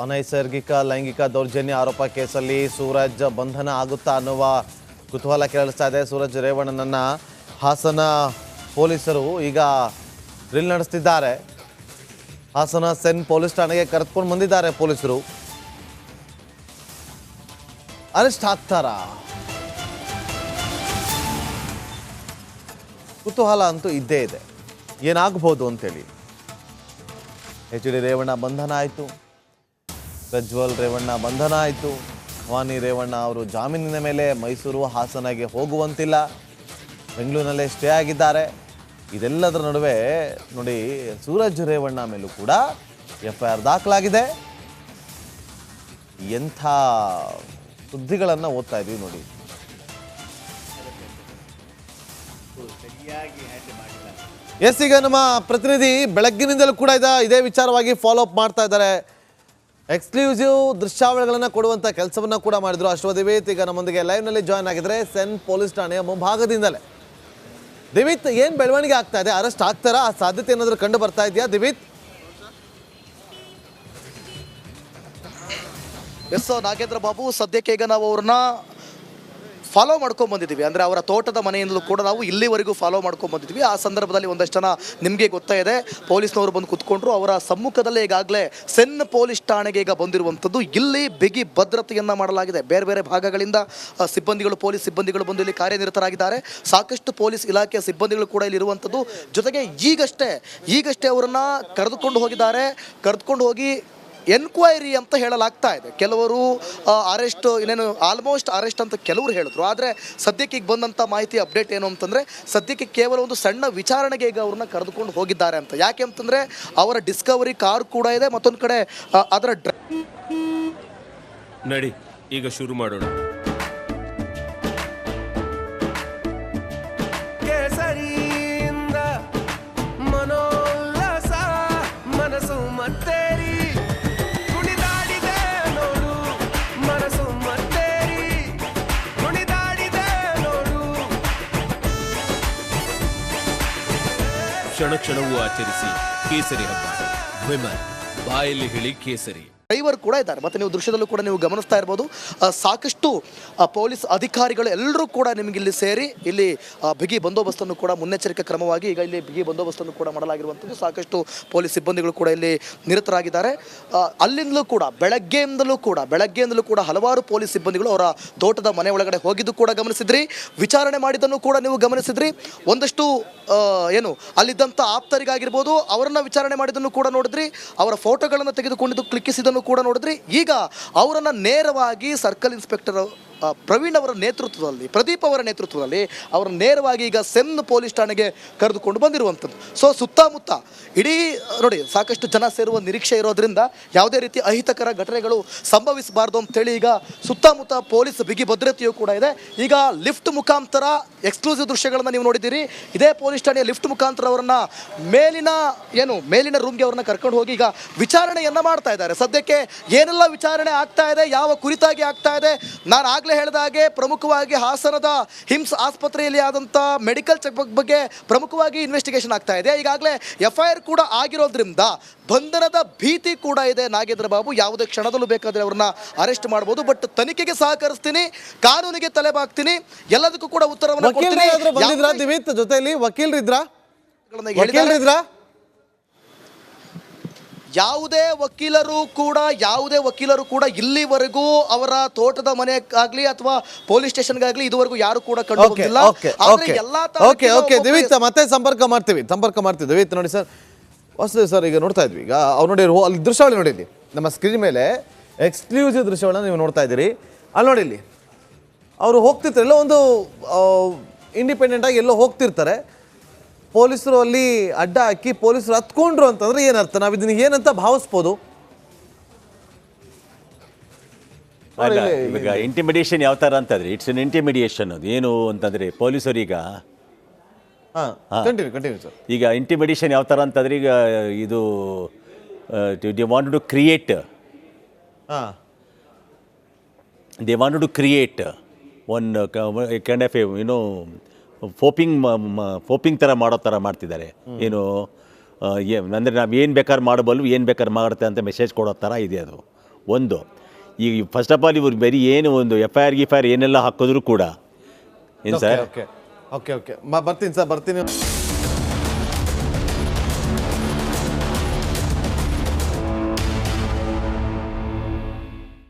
ಅನೈಸರ್ಗಿಕ ಲೈಂಗಿಕ ದೌರ್ಜನ್ಯ ಆರೋಪ ಕೇಸಲ್ಲಿ ಸೂರಜ್ ಬಂಧನ ಆಗುತ್ತಾ ಅನ್ನುವ ಕುತೂಹಲ ಕೇಳಿಸ್ತಾ ಇದೆ. ಸೂರಜ್ ರೇವಣ್ಣನನ್ನ ಹಾಸನ ಪೊಲೀಸರು ಈಗ ಡ್ರಿಲ್ ನಡೆಸ್ತಿದ್ದಾರೆ. ಹಾಸನ ಸೆನ್ ಪೊಲೀಸ್ ಠಾಣೆಗೆ ಕರೆದುಕೊಂಡು ಬಂದಿದ್ದಾರೆ ಪೊಲೀಸರು. ಅರೆಸ್ಟ್ ಆಗ್ತಾರಾ? ಕುತೂಹಲ ಅಂತೂ ಇದ್ದೇ ಇದೆ, ಏನಾಗಬಹುದು ಅಂತೇಳಿ. ಎಚ್ ಡಿ ರೇವಣ್ಣ ಬಂಧನ ಆಯಿತು, ಪ್ರಜ್ವಲ್ ರೇವಣ್ಣ ಬಂಧನ ಆಯಿತು. ಭವಾನಿ ರೇವಣ್ಣ ಅವರು ಜಾಮೀನಿನ ಮೇಲೆ ಮೈಸೂರು ಹಾಸನಗೆ ಹೋಗುವಂತಿಲ್ಲ, ಬೆಂಗಳೂರಿನಲ್ಲೇ ಸ್ಟೇ ಆಗಿದ್ದಾರೆ. ಇದೆಲ್ಲದರ ನಡುವೆ ನೋಡಿ, ಸೂರಜ್ ರೇವಣ್ಣ ಮೇಲೂ ಕೂಡ FIR ದಾಖಲಾಗಿದೆ. ಎಂಥ ಸುದ್ದಿಗಳನ್ನು ಓದ್ತಾ ಇದ್ದೀವಿ ನೋಡಿ. ಎಸ್, ಈಗ ನಮ್ಮ ಪ್ರತಿನಿಧಿ ಬೆಳಗ್ಗಿನಿಂದಲೂ ಕೂಡ ಇದೇ ವಿಚಾರವಾಗಿ ಫಾಲೋ ಅಪ್ ಮಾಡ್ತಾ ಇದ್ದಾರೆ. ಎಕ್ಸ್ಕ್ಲೂಸಿವ್ ದೃಶ್ಯಾವಳಿಗಳನ್ನು ಕೊಡುವಂಥ ಕೆಲಸವನ್ನು ಕೂಡ ಮಾಡಿದ್ರು. ಅಶ್ವಥ್ ದಿವಿತ್ ಈಗ ನಮ್ಮೊಂದಿಗೆ ಲೈವ್ನಲ್ಲಿ ಜಾಯ್ನ್ ಆಗಿದ್ದಾರೆ ಸೆನ್ ಪೊಲೀಸ್ ಠಾಣೆಯ ಮುಂಭಾಗದಿಂದಲೇ. ದಿವಿತ್, ಏನು ಬೆಳವಣಿಗೆ ಆಗ್ತಾ ಇದೆ? ಅರೆಸ್ಟ್ ಆಗ್ತಾರಾ? ಆ ಸಾಧ್ಯತೆ ಏನಾದರೂ ಕಂಡು ಬರ್ತಾ ಇದೆಯಾ ದಿವಿತ್? ಎಸ್ ನಾಗೇಂದ್ರ ಬಾಬು, ಸದ್ಯಕ್ಕೆ ಈಗ ನಾವು ಅವ್ರನ್ನ ಫಾಲೋ ಮಾಡ್ಕೊಂಡು ಬಂದಿದ್ದೀವಿ. ಅಂದರೆ ಅವರ ತೋಟದ ಮನೆಯಿಂದಲೂ ಕೂಡ ನಾವು ಇಲ್ಲಿವರೆಗೂ ಫಾಲೋ ಮಾಡ್ಕೊಂಡು ಬಂದಿದ್ವಿ. ಆ ಸಂದರ್ಭದಲ್ಲಿ ಒಂದಷ್ಟು ಜನ ನಿಮಗೆ ಗೊತ್ತಾ ಇದೆ, ಪೊಲೀಸ್ನವರು ಬಂದು ಕುತ್ಕೊಂಡ್ರು. ಅವರ ಸಮ್ಮುಖದಲ್ಲೇ ಈಗಾಗಲೇ ಸೆನ್ ಪೊಲೀಸ್ ಠಾಣೆಗೆ ಈಗ ಬಂದಿರುವಂಥದ್ದು. ಇಲ್ಲಿ ಬಿಗಿ ಭದ್ರತೆಯನ್ನು ಮಾಡಲಾಗಿದೆ. ಬೇರೆ ಬೇರೆ ಭಾಗಗಳಿಂದ ಸಿಬ್ಬಂದಿಗಳು, ಪೊಲೀಸ್ ಸಿಬ್ಬಂದಿಗಳು ಬಂದು ಇಲ್ಲಿ ಕಾರ್ಯನಿರತರಾಗಿದ್ದಾರೆ. ಸಾಕಷ್ಟು ಪೊಲೀಸ್ ಇಲಾಖೆಯ ಸಿಬ್ಬಂದಿಗಳು ಕೂಡ ಇಲ್ಲಿ ಇರುವಂಥದ್ದು. ಜೊತೆಗೆ ಈಗಷ್ಟೇ ಅವರನ್ನು ಕರೆದುಕೊಂಡು ಹೋಗಿ ಎನ್ಕ್ವೈರಿ ಅಂತ ಹೇಳಲಾಗ್ತಾ ಇದೆ. ಕೆಲವರು ಅರೆಸ್ಟ್, ಇನ್ನೇನು ಆಲ್ಮೋಸ್ಟ್ ಅರೆಸ್ಟ್ ಅಂತ ಕೆಲವರು ಹೇಳಿದ್ರು. ಆದರೆ ಸದ್ಯಕ್ಕೆ ಈಗ ಬಂದಂಥ ಮಾಹಿತಿ ಅಪ್ಡೇಟ್ ಏನು ಅಂತಂದರೆ, ಸದ್ಯಕ್ಕೆ ಕೇವಲ ಒಂದು ಸಣ್ಣ ವಿಚಾರಣೆಗೆ ಈಗ ಅವ್ರನ್ನ ಕರೆದುಕೊಂಡು ಹೋಗಿದ್ದಾರೆ ಅಂತ. ಯಾಕೆ ಅಂತಂದರೆ ಅವರ ಡಿಸ್ಕವರಿ ಕಾರ್ ಕೂಡ ಇದೆ, ಮತ್ತೊಂದು ಕಡೆ ಅದರ ನಡಿ ಈಗ ಶುರು ಮಾಡೋಣ. ಕೇಸರಿಯಿಂದ ಮನೋಲ್ಲಾಸ ಮನಸ್ಸು ಮತ್ತೇರಿ ಕುಣಿದಾಡಿದೆ ನೋಡು, ಮನಸ್ಸು ಮತ್ತೇರಿ ಕುಣಿದಾಡಿದೆ ನೋಡು. ಕ್ಷಣ ಕ್ಷಣವೂ ಆಚರಿಸಿ ಕೇಸರಿ ಹಬ್ಬ. ವಿಮಲ್ ಬಾಯಲ್ಲಿ ಹೇಳಿ ಕೇಸರಿ. ಡ್ರೈವರ್ ಕೂಡ ಇದ್ದಾರೆ. ಮತ್ತು ನೀವು ದೃಶ್ಯದಲ್ಲೂ ಕೂಡ ನೀವು ಗಮನಿಸ್ತಾ ಇರ್ಬೋದು, ಸಾಕಷ್ಟು ಪೊಲೀಸ್ ಅಧಿಕಾರಿಗಳು ಎಲ್ಲರೂ ಕೂಡ ನಿಮಗೆ ಇಲ್ಲಿ ಸೇರಿ ಇಲ್ಲಿ ಬಿಗಿ ಬಂದೋಬಸ್ತನ್ನು ಕೂಡ ಮುನ್ನೆಚ್ಚರಿಕೆ ಕ್ರಮವಾಗಿ ಈಗ ಇಲ್ಲಿ ಬಿಗಿ ಬಂದೋಬಸ್ತನ್ನು ಕೂಡ ಮಾಡಲಾಗಿರುವಂಥದ್ದು. ಸಾಕಷ್ಟು ಪೊಲೀಸ್ ಸಿಬ್ಬಂದಿಗಳು ಕೂಡ ಇಲ್ಲಿ ನಿರತರಾಗಿದ್ದಾರೆ. ಅಲ್ಲಿಂದಲೂ ಕೂಡ ಬೆಳಗ್ಗೆಯಿಂದಲೂ ಕೂಡ ಹಲವಾರು ಪೊಲೀಸ್ ಸಿಬ್ಬಂದಿಗಳು ಅವರ ತೋಟದ ಮನೆ ಒಳಗಡೆ ಹೋಗಿದ್ದು ಕೂಡ ಗಮನಿಸಿದ್ರಿ. ವಿಚಾರಣೆ ಮಾಡಿದ್ದನ್ನು ಕೂಡ ನೀವು ಗಮನಿಸಿದ್ರಿ. ಒಂದಷ್ಟು ಏನು ಅಲ್ಲಿದ್ದಂಥ ಆಪ್ತರಿಗಾಗಿರ್ಬೋದು ಅವರನ್ನು ವಿಚಾರಣೆ ಮಾಡಿದ್ದನ್ನು ಕೂಡ ನೋಡಿದ್ರಿ. ಅವರ ಫೋಟೋಗಳನ್ನು ತೆಗೆದುಕೊಂಡಿದ್ದು ಕ್ಲಿಕ್ಕಿಸಿದ್ದನ್ನು ಕೂಡ ನೋಡಿದ್ರಿ. ಈಗ ಅವರನ್ನು ನೇರವಾಗಿ ಸರ್ಕಲ್ ಇನ್ಸ್ಪೆಕ್ಟರ್ ಪ್ರವೀಣ್ ಅವರ ನೇತೃತ್ವದಲ್ಲಿ, ಪ್ರದೀಪ್ ಅವರ ನೇತೃತ್ವದಲ್ಲಿ ಅವರ ನೇರವಾಗಿ ಈಗ ಸೆನ್ ಪೊಲೀಸ್ ಠಾಣೆಗೆ ಕರೆದುಕೊಂಡು ಬಂದಿರುವಂಥದ್ದು. ಸೊ ಸುತ್ತಮುತ್ತ ಇಡೀ ನೋಡಿ ಸಾಕಷ್ಟು ಜನ ಸೇರುವ ನಿರೀಕ್ಷೆ ಇರೋದ್ರಿಂದ ಯಾವುದೇ ರೀತಿ ಅಹಿತಕರ ಘಟನೆಗಳು ಸಂಭವಿಸಬಾರ್ದು ಅಂತೇಳಿ ಈಗ ಸುತ್ತಮುತ್ತ ಪೊಲೀಸ್ ಬಿಗಿ ಭದ್ರತೆಯೂ ಕೂಡ ಇದೆ. ಈಗ ಲಿಫ್ಟ್ ಮುಖಾಂತರ ಎಕ್ಸ್ಕ್ಲೂಸಿವ್ ದೃಶ್ಯಗಳನ್ನು ನೀವು ನೋಡಿದ್ದೀರಿ. ಇದೇ ಪೊಲೀಸ್ ಠಾಣೆಯ ಲಿಫ್ಟ್ ಮುಖಾಂತರ ಅವರನ್ನ ಮೇಲಿನ ರೂಮ್ಗೆ ಅವ್ರನ್ನ ಕರ್ಕೊಂಡು ಹೋಗಿ ಈಗ ವಿಚಾರಣೆಯನ್ನು ಮಾಡ್ತಾ ಇದ್ದಾರೆ. ಸದ್ಯಕ್ಕೆ ಏನೆಲ್ಲ ವಿಚಾರಣೆ ಆಗ್ತಾ ಇದೆ, ಯಾವ ಕುರಿತಾಗಿ ಆಗ್ತಾ ಇದೆ, ನಾನು ಆಗಲೇ ಹೇಳಿದ ಹಾಗೆ ಪ್ರಮುಖವಾಗಿ ಹಾಸನದ ಹಿಮ್ಸ್ ಆಸ್ಪತ್ರೆಯಲ್ಲಿ ಆದಂಥ ಮೆಡಿಕಲ್ ಚೆಕ್ ಬಗ್ಗೆ ಪ್ರಮುಖವಾಗಿ ಇನ್ವೆಸ್ಟಿಗೇಷನ್ ಆಗ್ತಾ ಇದೆ. ಈಗಾಗಲೇ FIR ಕೂಡ ಆಗಿರೋದ್ರಿಂದ ಬಂಧನದ ಭೀತಿ ಕೂಡ ಇದೆ ನಾಗೇಂದ್ರ ಬಾಬು. ಯಾವುದೇ ಕ್ಷಣದಲ್ಲೂ ಬೇಕಾದರೆ ಅವ್ರನ್ನ ಅರೆಸ್ಟ್ ಮಾಡ್ಬೋದು. ಬಟ್ ತನಿಖೆಗೆ ಸಹಕರಿಸ್ತೀನಿ, ಕಾನೂನಿಗೆ ತಲೆಬಾಗ್ತೀನಿ, ಎಲ್ಲದಕ್ಕೂ ಕೂಡ ಉತ್ತರವನ್ನು ಕೊಡ್ತೀನಿ. ಜೊತೆಯಲ್ಲಿ ವಕೀಲರಿದ್ರಾ? ಯಾವುದೇ ವಕೀಲರು ಕೂಡ ಇಲ್ಲಿವರೆಗೂ ಅವರ ತೋಟದ ಮನೆ ಆಗ್ಲಿ ಅಥವಾ ಪೊಲೀಸ್ ಸ್ಟೇಷನ್ಗಾಗ್ಲಿ ಇದುವರೆಗೂ ಯಾರು ಕೂಡ ಕಂಡು ಬಂದಿಲ್ಲ. ದಿವಿತ್, ಮತ್ತೆ ಸಂಪರ್ಕ ಮಾಡ್ತೀವಿ ದಿವಿತ್. ನೋಡಿ ಸರ್, ವಾಸುದೇವ್ ಸರ್, ಈಗ ನೋಡ್ತಾ ಇದ್ವಿ, ಈಗ ಅವ್ರು ನೋಡಿ ಅಲ್ಲಿ ದೃಶ್ಯಾವಳಿ ನೋಡಿದ್ವಿ ನಮ್ಮ ಸ್ಕ್ರೀನ್ ಮೇಲೆ, ಎಕ್ಸ್ಕ್ಲೂಸಿವ್ ದೃಶ್ಯಗಳನ್ನ ನೀವು ನೋಡ್ತಾ ಇದ್ದೀರಿ. ಅಲ್ಲಿ ನೋಡಿ, ಇಲ್ಲಿ ಅವರು ಹೋಗ್ತಿರ್ತಾರೆ, ಎಲ್ಲೋ ಒಂದು ಇಂಡಿಪೆಂಡೆಂಟ್ ಆಗಿ ಎಲ್ಲೋ ಹೋಗ್ತಿರ್ತಾರೆ. ಪೊಲೀಸರು ಅಲ್ಲಿ ಅಡ್ಡ ಹಾಕಿ ಪೊಲೀಸರು ಹತ್ಕೊಂಡ್ರು ಅಂತಂದ್ರೆ ಏನರ್ಥ? ನಾವು ಇದನ್ನ ಏನಂತ ಭಾವಿಸ್ಬೋದು? ಈಗ ಇಂಟಿಮಿಡೇಷನ್ ಯಾವ ಥರ ಅಂತಂದರೆ, ಇಟ್ಸ್ ಎನ್ ಇಂಟಿಮಿಡೇಷನ್. ಅದು ಏನು ಅಂತಂದರೆ ಪೊಲೀಸರೀಗ ಈಗ ಇಂಟಿಮಿಡೇಷನ್ ಯಾವ ಥರ ಅಂತಂದರೆ, ಈಗ ಇದು they want to create one kind of ಫೋಪಿಂಗ್ ಥರ ಮಾಡೋ ಥರ ಮಾಡ್ತಿದ್ದಾರೆ. ಅಂದರೆ ನಾವು ಏನು ಬೇಕಾದ್ರೆ ಮಾಡಬಲ್ಲು, ಏನು ಬೇಕಾದ್ರೆ ಮಾಡುತ್ತೆ ಅಂತ ಮೆಸೇಜ್ ಕೊಡೋ ಥರ ಇದೆ ಅದು. ಒಂದು ಈಗ ಫಸ್ಟ್ ಆಫ್ ಆಲ್ ಇವ್ರು ಬರೀ ಏನು ಒಂದು FIR ಏನೆಲ್ಲ ಹಾಕಿದ್ರು ಕೂಡ ಏನು ಸರ್ ಓಕೆ ಓಕೆ ಓಕೆ ಬರ್ತೀನಿ ಸರ್ ಬರ್ತೀನಿ